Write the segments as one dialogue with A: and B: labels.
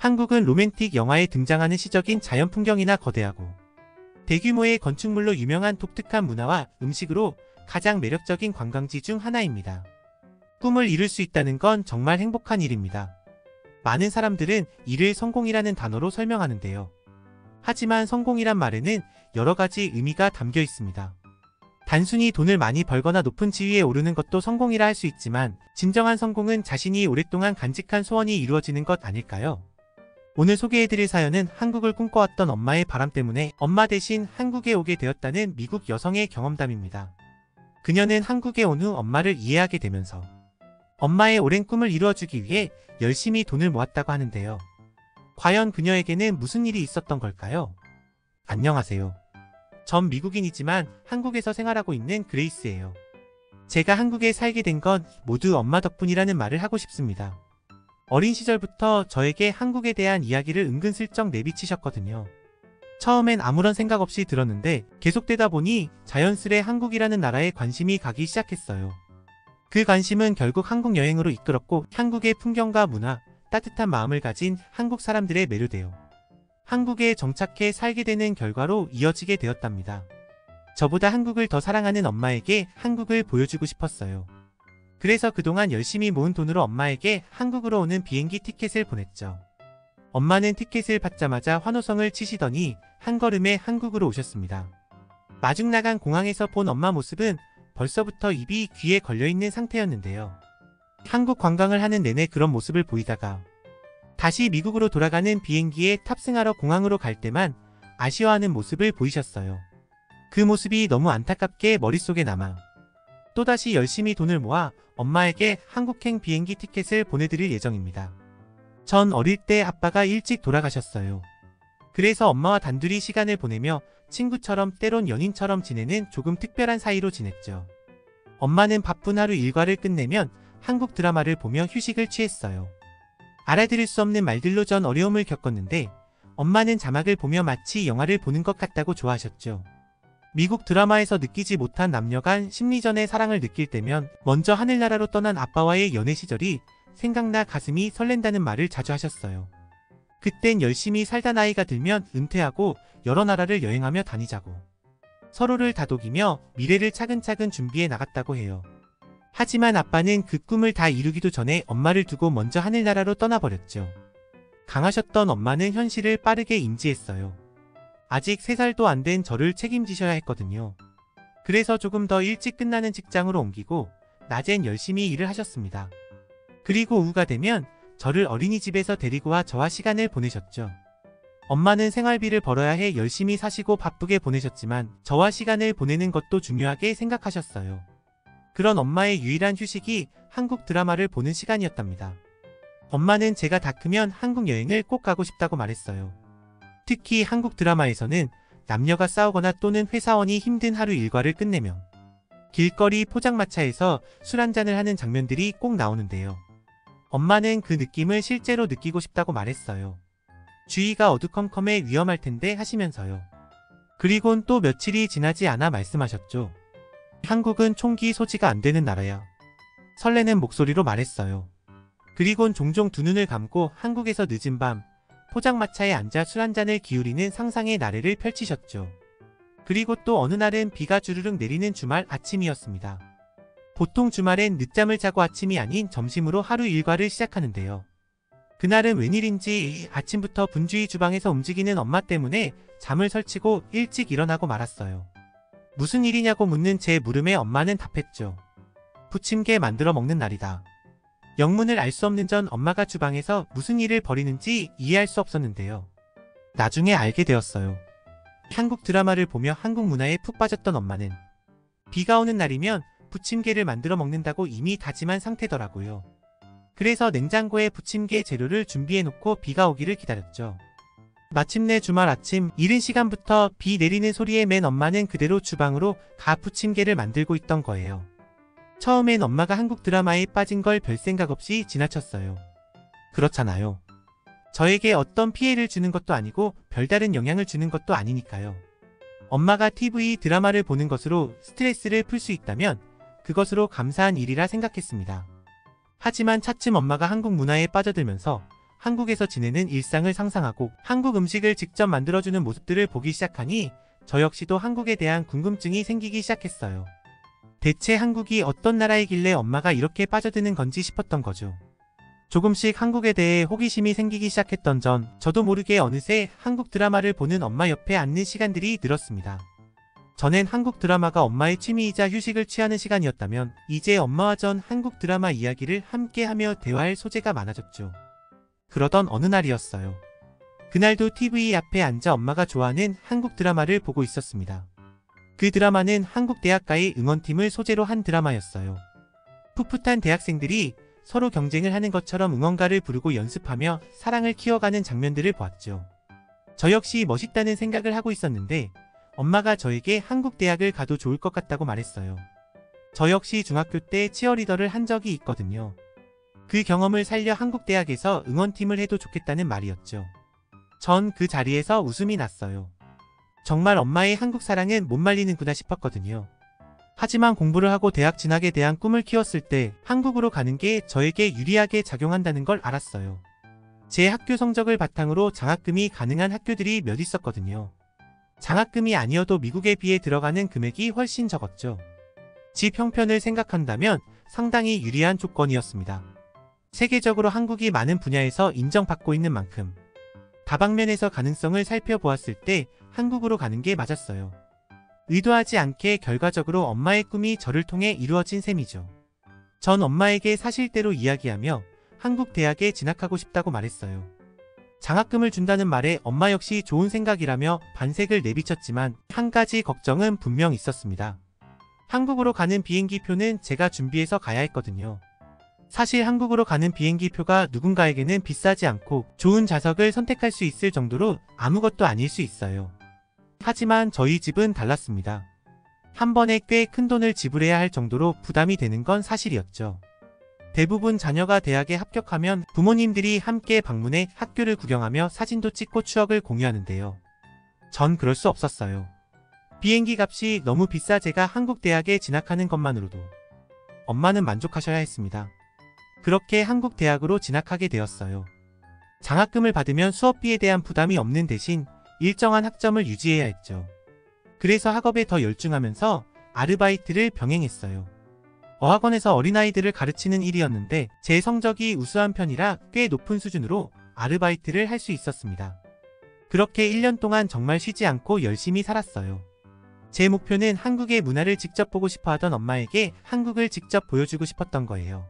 A: 한국은 로맨틱 영화에 등장하는 시적인 자연 풍경이나 거대하고 대규모의 건축물로 유명한 독특한 문화와 음식으로 가장 매력적인 관광지 중 하나입니다. 꿈을 이룰 수 있다는 건 정말 행복한 일입니다. 많은 사람들은 이를 성공이라는 단어로 설명하는데요. 하지만 성공이란 말에는 여러 가지 의미가 담겨 있습니다. 단순히 돈을 많이 벌거나 높은 지위에 오르는 것도 성공이라 할 수 있지만 진정한 성공은 자신이 오랫동안 간직한 소원이 이루어지는 것 아닐까요? 오늘 소개해드릴 사연은 한국을 꿈꿔왔던 엄마의 바람 때문에 엄마 대신 한국에 오게 되었다는 미국 여성의 경험담입니다. 그녀는 한국에 온 후 엄마를 이해하게 되면서 엄마의 오랜 꿈을 이루어주기 위해 열심히 돈을 모았다고 하는데요. 과연 그녀에게는 무슨 일이 있었던 걸까요? 안녕하세요. 전 미국인이지만 한국에서 생활하고 있는 그레이스예요. 제가 한국에 살게 된 건 모두 엄마 덕분이라는 말을 하고 싶습니다. 어린 시절부터 저에게 한국에 대한 이야기를 은근슬쩍 내비치셨거든요. 처음엔 아무런 생각 없이 들었는데 계속되다 보니 자연스레 한국이라는 나라에 관심이 가기 시작했어요. 그 관심은 결국 한국 여행으로 이끌었고 한국의 풍경과 문화, 따뜻한 마음을 가진 한국 사람들에 매료되어 한국에 정착해 살게 되는 결과로 이어지게 되었답니다. 저보다 한국을 더 사랑하는 엄마에게 한국을 보여주고 싶었어요. 그래서 그동안 열심히 모은 돈으로 엄마에게 한국으로 오는 비행기 티켓을 보냈죠. 엄마는 티켓을 받자마자 환호성을 치시더니 한 걸음에 한국으로 오셨습니다. 마중 나간 공항에서 본 엄마 모습은 벌써부터 입이 귀에 걸려있는 상태였는데요. 한국 관광을 하는 내내 그런 모습을 보이다가 다시 미국으로 돌아가는 비행기에 탑승하러 공항으로 갈 때만 아쉬워하는 모습을 보이셨어요. 그 모습이 너무 안타깝게 머릿속에 남아 또다시 열심히 돈을 모아 엄마에게 한국행 비행기 티켓을 보내드릴 예정입니다. 전 어릴 때 아빠가 일찍 돌아가셨어요. 그래서 엄마와 단둘이 시간을 보내며 친구처럼 때론 연인처럼 지내는 조금 특별한 사이로 지냈죠. 엄마는 바쁜 하루 일과를 끝내면 한국 드라마를 보며 휴식을 취했어요. 알아들을 수 없는 말들로 전 어려움을 겪었는데 엄마는 자막을 보며 마치 영화를 보는 것 같다고 좋아하셨죠. 미국 드라마에서 느끼지 못한 남녀 간 심리전의 사랑을 느낄 때면 먼저 하늘나라로 떠난 아빠와의 연애 시절이 생각나 가슴이 설렌다는 말을 자주 하셨어요. 그땐 열심히 살다 나이가 들면 은퇴하고 여러 나라를 여행하며 다니자고 서로를 다독이며 미래를 차근차근 준비해 나갔다고 해요. 하지만 아빠는 그 꿈을 다 이루기도 전에 엄마를 두고 먼저 하늘나라로 떠나버렸죠. 강하셨던 엄마는 현실을 빠르게 인지했어요. 아직 3살도 안 된 저를 책임지셔야 했거든요. 그래서 조금 더 일찍 끝나는 직장으로 옮기고 낮엔 열심히 일을 하셨습니다. 그리고 오후가 되면 저를 어린이집에서 데리고 와 저와 시간을 보내셨죠. 엄마는 생활비를 벌어야 해 열심히 사시고 바쁘게 보내셨지만 저와 시간을 보내는 것도 중요하게 생각하셨어요. 그런 엄마의 유일한 휴식이 한국 드라마를 보는 시간이었답니다. 엄마는 제가 다 크면 한국 여행을 꼭 가고 싶다고 말했어요. 특히 한국 드라마에서는 남녀가 싸우거나 또는 회사원이 힘든 하루 일과를 끝내면 길거리 포장마차에서 술 한잔을 하는 장면들이 꼭 나오는데요. 엄마는 그 느낌을 실제로 느끼고 싶다고 말했어요. 주위가 어두컴컴해 위험할 텐데 하시면서요. 그리곤 또 며칠이 지나지 않아 말씀하셨죠. 한국은 총기 소지가 안 되는 나라야. 설레는 목소리로 말했어요. 그리곤 종종 두 눈을 감고 한국에서 늦은 밤 포장마차에 앉아 술 한잔을 기울이는 상상의 나래를 펼치셨죠. 그리고 또 어느 날은 비가 주르륵 내리는 주말 아침이었습니다. 보통 주말엔 늦잠을 자고 아침이 아닌 점심으로 하루 일과를 시작하는데요. 그날은 웬일인지 아침부터 분주히 주방에서 움직이는 엄마 때문에 잠을 설치고 일찍 일어나고 말았어요. 무슨 일이냐고 묻는 제 물음에 엄마는 답했죠. 부침개 만들어 먹는 날이다. 영문을 알 수 없는 전 엄마가 주방에서 무슨 일을 벌이는지 이해할 수 없었는데요. 나중에 알게 되었어요. 한국 드라마를 보며 한국 문화에 푹 빠졌던 엄마는 비가 오는 날이면 부침개를 만들어 먹는다고 이미 다짐한 상태더라고요. 그래서 냉장고에 부침개 재료를 준비해놓고 비가 오기를 기다렸죠. 마침내 주말 아침 이른 시간부터 비 내리는 소리에 맨 엄마는 그대로 주방으로 가 부침개를 만들고 있던 거예요. 처음엔 엄마가 한국 드라마에 빠진 걸 별 생각 없이 지나쳤어요. 그렇잖아요. 저에게 어떤 피해를 주는 것도 아니고 별다른 영향을 주는 것도 아니니까요. 엄마가 TV 드라마를 보는 것으로 스트레스를 풀 수 있다면 그것으로 감사한 일이라 생각했습니다. 하지만 차츰 엄마가 한국 문화에 빠져들면서 한국에서 지내는 일상을 상상하고 한국 음식을 직접 만들어주는 모습들을 보기 시작하니 저 역시도 한국에 대한 궁금증이 생기기 시작했어요. 대체 한국이 어떤 나라이길래 엄마가 이렇게 빠져드는 건지 싶었던 거죠. 조금씩 한국에 대해 호기심이 생기기 시작했던 전 저도 모르게 어느새 한국 드라마를 보는 엄마 옆에 앉는 시간들이 늘었습니다. 전엔 한국 드라마가 엄마의 취미이자 휴식을 취하는 시간이었다면 이제 엄마와 전 한국 드라마 이야기를 함께하며 대화할 소재가 많아졌죠. 그러던 어느 날이었어요. 그날도 TV 앞에 앉아 엄마가 좋아하는 한국 드라마를 보고 있었습니다. 그 드라마는 한국 대학가의 응원팀을 소재로 한 드라마였어요. 풋풋한 대학생들이 서로 경쟁을 하는 것처럼 응원가를 부르고 연습하며 사랑을 키워가는 장면들을 보았죠. 저 역시 멋있다는 생각을 하고 있었는데 엄마가 저에게 한국 대학을 가도 좋을 것 같다고 말했어요. 저 역시 중학교 때 치어리더를 한 적이 있거든요. 그 경험을 살려 한국 대학에서 응원팀을 해도 좋겠다는 말이었죠. 전 그 자리에서 웃음이 났어요. 정말 엄마의 한국 사랑은 못 말리는구나 싶었거든요. 하지만 공부를 하고 대학 진학에 대한 꿈을 키웠을 때 한국으로 가는 게 저에게 유리하게 작용한다는 걸 알았어요. 제 학교 성적을 바탕으로 장학금이 가능한 학교들이 몇 있었거든요. 장학금이 아니어도 미국에 비해 들어가는 금액이 훨씬 적었죠. 집 형편을 생각한다면 상당히 유리한 조건이었습니다. 세계적으로 한국이 많은 분야에서 인정받고 있는 만큼 다방면에서 가능성을 살펴보았을 때 한국으로 가는 게 맞았어요. 의도하지 않게 결과적으로 엄마의 꿈이 저를 통해 이루어진 셈이죠. 전 엄마에게 사실대로 이야기하며 한국 대학에 진학하고 싶다고 말했어요. 장학금을 준다는 말에 엄마 역시 좋은 생각이라며 반색을 내비쳤지만 한 가지 걱정은 분명 있었습니다. 한국으로 가는 비행기 표는 제가 준비해서 가야 했거든요. 사실 한국으로 가는 비행기 표가 누군가에게는 비싸지 않고 좋은 좌석을 선택할 수 있을 정도로 아무것도 아닐 수 있어요. 하지만 저희 집은 달랐습니다. 한 번에 꽤 큰 돈을 지불해야 할 정도로 부담이 되는 건 사실이었죠. 대부분 자녀가 대학에 합격하면 부모님들이 함께 방문해 학교를 구경하며 사진도 찍고 추억을 공유하는데요. 전 그럴 수 없었어요. 비행기 값이 너무 비싸 제가 한국 대학에 진학하는 것만으로도 엄마는 만족하셔야 했습니다. 그렇게 한국 대학으로 진학하게 되었어요. 장학금을 받으면 수업비에 대한 부담이 없는 대신 일정한 학점을 유지해야 했죠. 그래서 학업에 더 열중하면서 아르바이트를 병행했어요. 어학원에서 어린아이들을 가르치는 일이었는데 제 성적이 우수한 편이라 꽤 높은 수준으로 아르바이트를 할 수 있었습니다. 그렇게 1년 동안 정말 쉬지 않고 열심히 살았어요. 제 목표는 한국의 문화를 직접 보고 싶어 하던 엄마에게 한국을 직접 보여주고 싶었던 거예요.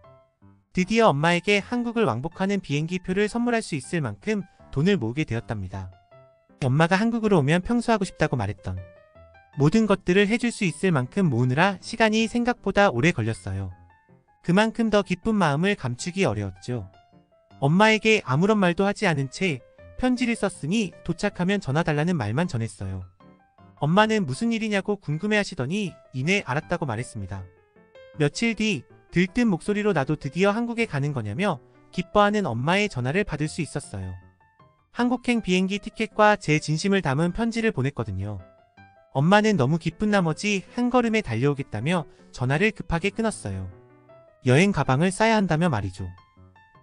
A: 드디어 엄마에게 한국을 왕복하는 비행기 표를 선물할 수 있을 만큼 돈을 모으게 되었답니다. 엄마가 한국으로 오면 평소 하고 싶다고 말했던 모든 것들을 해줄 수 있을 만큼 모으느라 시간이 생각보다 오래 걸렸어요. 그만큼 더 기쁜 마음을 감추기 어려웠죠. 엄마에게 아무런 말도 하지 않은 채 편지를 썼으니 도착하면 전화 달라는 말만 전했어요. 엄마는 무슨 일이냐고 궁금해하시더니 이내 알았다고 말했습니다. 며칠 뒤 들뜬 목소리로 나도 드디어 한국에 가는 거냐며 기뻐하는 엄마의 전화를 받을 수 있었어요. 한국행 비행기 티켓과 제 진심을 담은 편지를 보냈거든요. 엄마는 너무 기쁜 나머지 한 걸음에 달려오겠다며 전화를 급하게 끊었어요. 여행 가방을 싸야 한다며 말이죠.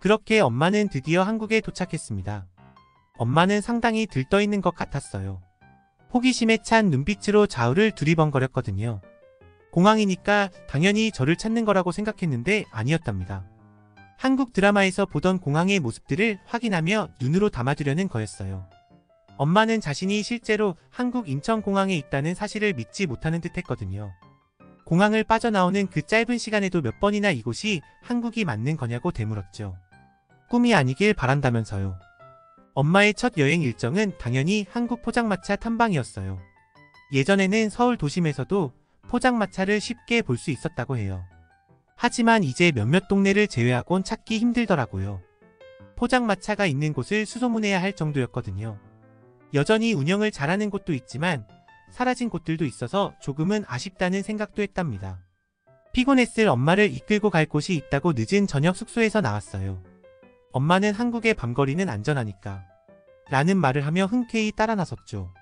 A: 그렇게 엄마는 드디어 한국에 도착했습니다. 엄마는 상당히 들떠있는 것 같았어요. 호기심에 찬 눈빛으로 좌우를 두리번거렸거든요. 공항이니까 당연히 저를 찾는 거라고 생각했는데 아니었답니다. 한국 드라마에서 보던 공항의 모습들을 확인하며 눈으로 담아두려는 거였어요. 엄마는 자신이 실제로 한국 인천공항에 있다는 사실을 믿지 못하는 듯 했거든요. 공항을 빠져나오는 그 짧은 시간에도 몇 번이나 이곳이 한국이 맞는 거냐고 되물었죠. 꿈이 아니길 바란다면서요. 엄마의 첫 여행 일정은 당연히 한국 포장마차 탐방이었어요. 예전에는 서울 도심에서도 포장마차를 쉽게 볼 수 있었다고 해요. 하지만 이제 몇몇 동네를 제외하곤 찾기 힘들더라고요. 포장마차가 있는 곳을 수소문해야 할 정도였거든요. 여전히 운영을 잘하는 곳도 있지만 사라진 곳들도 있어서 조금은 아쉽다는 생각도 했답니다. 피곤했을 엄마를 이끌고 갈 곳이 있다고 늦은 저녁 숙소에서 나왔어요. 엄마는 한국의 밤거리는 안전하니까 라는 말을 하며 흔쾌히 따라 나섰죠.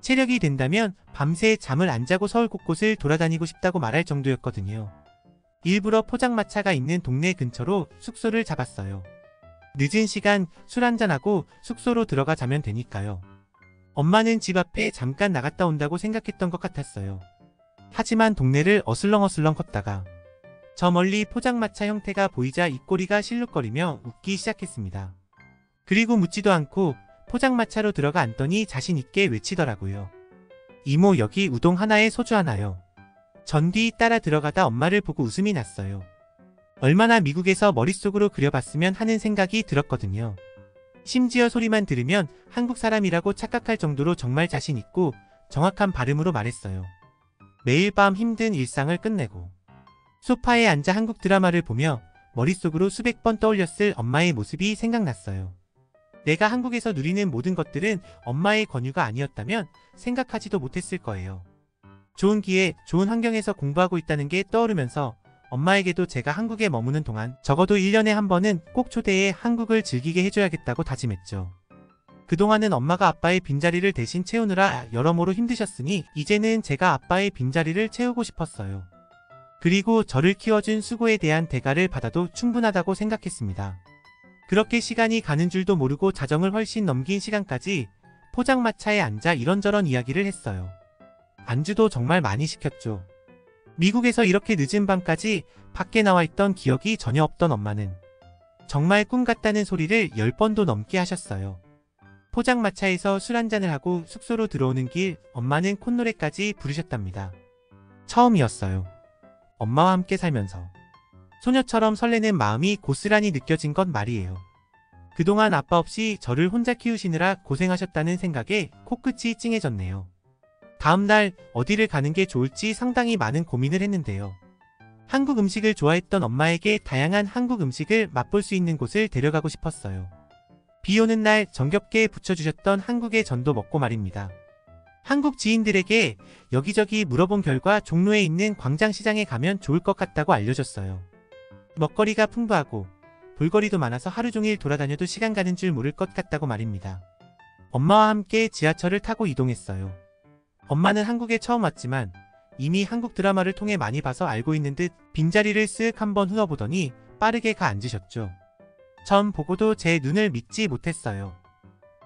A: 체력이 된다면 밤새 잠을 안 자고 서울 곳곳을 돌아다니고 싶다고 말할 정도였거든요. 일부러 포장마차가 있는 동네 근처로 숙소를 잡았어요. 늦은 시간 술 한잔하고 숙소로 들어가 자면 되니까요. 엄마는 집 앞에 잠깐 나갔다 온다고 생각했던 것 같았어요. 하지만 동네를 어슬렁어슬렁 걷다가 저 멀리 포장마차 형태가 보이자 입꼬리가 실룩거리며 웃기 시작했습니다. 그리고 묻지도 않고 포장마차로 들어가 앉더니 자신있게 외치더라고요. 이모, 여기 우동 하나에 소주 하나요. 전 뒤 따라 들어가다 엄마를 보고 웃음이 났어요. 얼마나 미국에서 머릿속으로 그려봤으면 하는 생각이 들었거든요. 심지어 소리만 들으면 한국 사람이라고 착각할 정도로 정말 자신있고 정확한 발음으로 말했어요. 매일 밤 힘든 일상을 끝내고 소파에 앉아 한국 드라마를 보며 머릿속으로 수백 번 떠올렸을 엄마의 모습이 생각났어요. 내가 한국에서 누리는 모든 것들은 엄마의 권유가 아니었다면 생각하지도 못했을 거예요. 좋은 기회, 좋은 환경에서 공부하고 있다는 게 떠오르면서 엄마에게도 제가 한국에 머무는 동안 적어도 1년에 한 번은 꼭 초대해 한국을 즐기게 해줘야겠다고 다짐했죠. 그동안은 엄마가 아빠의 빈자리를 대신 채우느라 여러모로 힘드셨으니 이제는 제가 아빠의 빈자리를 채우고 싶었어요. 그리고 저를 키워준 수고에 대한 대가를 받아도 충분하다고 생각했습니다. 그렇게 시간이 가는 줄도 모르고 자정을 훨씬 넘긴 시간까지 포장마차에 앉아 이런저런 이야기를 했어요. 안주도 정말 많이 시켰죠. 미국에서 이렇게 늦은 밤까지 밖에 나와 있던 기억이 전혀 없던 엄마는 정말 꿈 같다는 소리를 10번도 넘게 하셨어요. 포장마차에서 술 한잔을 하고 숙소로 들어오는 길 엄마는 콧노래까지 부르셨답니다. 처음이었어요. 엄마와 함께 살면서 소녀처럼 설레는 마음이 고스란히 느껴진 것 말이에요. 그동안 아빠 없이 저를 혼자 키우시느라 고생하셨다는 생각에 코끝이 찡해졌네요. 다음날 어디를 가는 게 좋을지 상당히 많은 고민을 했는데요. 한국 음식을 좋아했던 엄마에게 다양한 한국 음식을 맛볼 수 있는 곳을 데려가고 싶었어요. 비 오는 날 정겹게 부쳐주셨던 한국의 전도 먹고 말입니다. 한국 지인들에게 여기저기 물어본 결과 종로에 있는 광장시장에 가면 좋을 것 같다고 알려줬어요. 먹거리가 풍부하고 볼거리도 많아서 하루 종일 돌아다녀도 시간 가는 줄 모를 것 같다고 말입니다. 엄마와 함께 지하철을 타고 이동했어요. 엄마는 한국에 처음 왔지만 이미 한국 드라마를 통해 많이 봐서 알고 있는 듯 빈자리를 쓱 한번 훑어보더니 빠르게 가 앉으셨죠. 전 보고도 제 눈을 믿지 못했어요.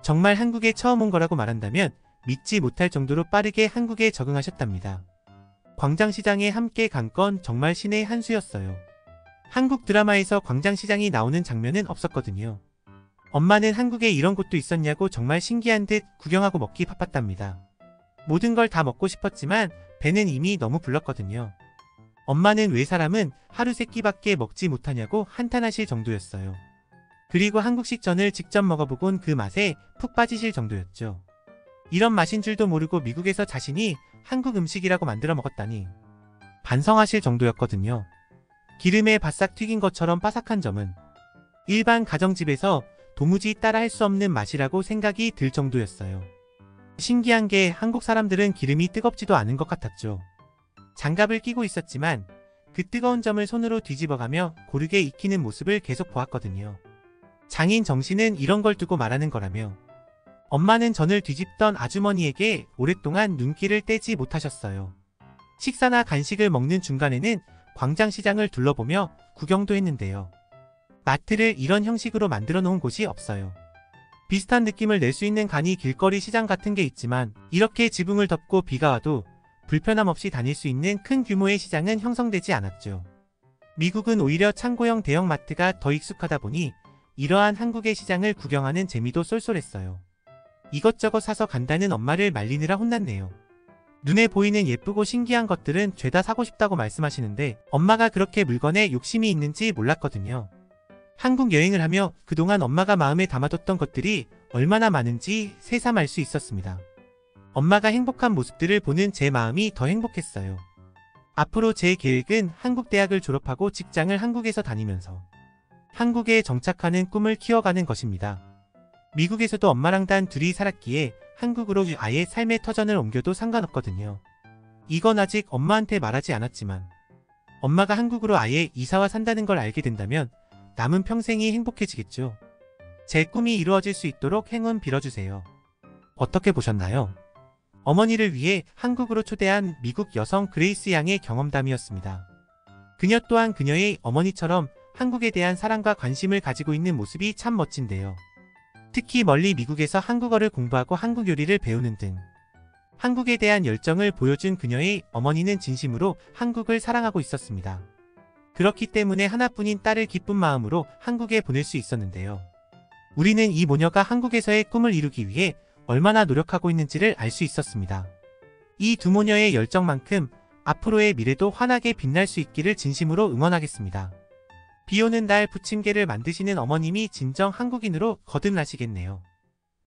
A: 정말 한국에 처음 온 거라고 말한다면 믿지 못할 정도로 빠르게 한국에 적응하셨답니다. 광장시장에 함께 간 건 정말 신의 한 수였어요. 한국 드라마에서 광장시장이 나오는 장면은 없었거든요. 엄마는 한국에 이런 곳도 있었냐고 정말 신기한 듯 구경하고 먹기 바빴답니다. 모든 걸 다 먹고 싶었지만 배는 이미 너무 불렀거든요. 엄마는 왜 사람은 하루 3끼밖에 먹지 못하냐고 한탄하실 정도였어요. 그리고 한국식 전을 직접 먹어보곤 그 맛에 푹 빠지실 정도였죠. 이런 맛인 줄도 모르고 미국에서 자신이 한국 음식이라고 만들어 먹었다니 반성하실 정도였거든요. 기름에 바싹 튀긴 것처럼 바삭한 점은 일반 가정집에서 도무지 따라 할 수 없는 맛이라고 생각이 들 정도였어요. 신기한 게 한국 사람들은 기름이 뜨겁지도 않은 것 같았죠. 장갑을 끼고 있었지만 그 뜨거운 점을 손으로 뒤집어가며 고르게 익히는 모습을 계속 보았거든요. 장인 정신은 이런 걸 두고 말하는 거라며 엄마는 전을 뒤집던 아주머니에게 오랫동안 눈길을 떼지 못하셨어요. 식사나 간식을 먹는 중간에는 광장시장을 둘러보며 구경도 했는데요. 마트를 이런 형식으로 만들어 놓은 곳이 없어요. 비슷한 느낌을 낼 수 있는 간이 길거리 시장 같은 게 있지만 이렇게 지붕을 덮고 비가 와도 불편함 없이 다닐 수 있는 큰 규모의 시장은 형성되지 않았죠. 미국은 오히려 창고형 대형 마트가 더 익숙하다 보니 이러한 한국의 시장을 구경하는 재미도 쏠쏠했어요. 이것저것 사서 간다는 엄마를 말리느라 혼났네요. 눈에 보이는 예쁘고 신기한 것들은 죄다 사고 싶다고 말씀하시는데 엄마가 그렇게 물건에 욕심이 있는지 몰랐거든요. 한국 여행을 하며 그동안 엄마가 마음에 담아뒀던 것들이 얼마나 많은지 새삼 알 수 있었습니다. 엄마가 행복한 모습들을 보는 제 마음이 더 행복했어요. 앞으로 제 계획은 한국 대학을 졸업하고 직장을 한국에서 다니면서 한국에 정착하는 꿈을 키워가는 것입니다. 미국에서도 엄마랑 단 둘이 살았기에 한국으로 아예 삶의 터전을 옮겨도 상관없거든요. 이건 아직 엄마한테 말하지 않았지만 엄마가 한국으로 아예 이사와 산다는 걸 알게 된다면 남은 평생이 행복해지겠죠. 제 꿈이 이루어질 수 있도록 행운 빌어주세요. 어떻게 보셨나요? 어머니를 위해 한국으로 초대한 미국 여성 그레이스 양의 경험담이었습니다. 그녀 또한 그녀의 어머니처럼 한국에 대한 사랑과 관심을 가지고 있는 모습이 참 멋진데요. 특히 멀리 미국에서 한국어를 공부하고 한국 요리를 배우는 등 한국에 대한 열정을 보여준 그녀의 어머니는 진심으로 한국을 사랑하고 있었습니다. 그렇기 때문에 하나뿐인 딸을 기쁜 마음으로 한국에 보낼 수 있었는데요. 우리는 이 모녀가 한국에서의 꿈을 이루기 위해 얼마나 노력하고 있는지를 알 수 있었습니다. 이 두 모녀의 열정만큼 앞으로의 미래도 환하게 빛날 수 있기를 진심으로 응원하겠습니다. 비오는 날 부침개를 만드시는 어머님이 진정 한국인으로 거듭나시겠네요.